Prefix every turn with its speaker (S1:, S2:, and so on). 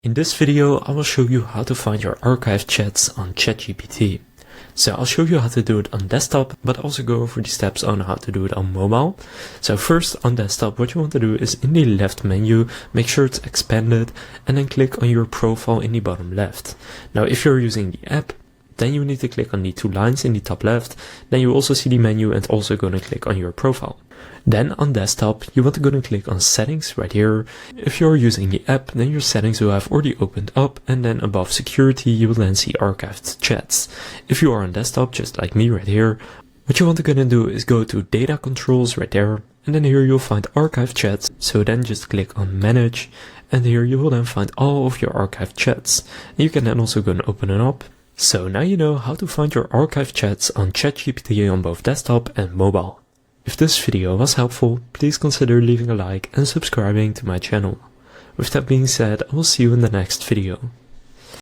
S1: In this video, I will show you how to find your archived chats on ChatGPT. So I'll show you how to do it on desktop, but also go over the steps on how to do it on mobile. So first on desktop, what you want to do is in the left menu, make sure it's expanded and then click on your profile in the bottom left. Now, if you're using the app, then you need to click on the two lines in the top left. Then you also see the menu and also going to click on your profile. Then on desktop, you want to go and click on settings right here. If you're using the app, then your settings will have already opened up, and then above security, you will then see archived chats. If you are on desktop, just like me right here, what you want to go and do is go to data controls right there, and then here you'll find archived chats. So then just click on manage, and here you will then find all of your archived chats. And you can then also go and open it up. So now you know how to find your archived chats on ChatGPT on both desktop and mobile. If this video was helpful, please consider leaving a like and subscribing to my channel. With that being said, I will see you in the next video.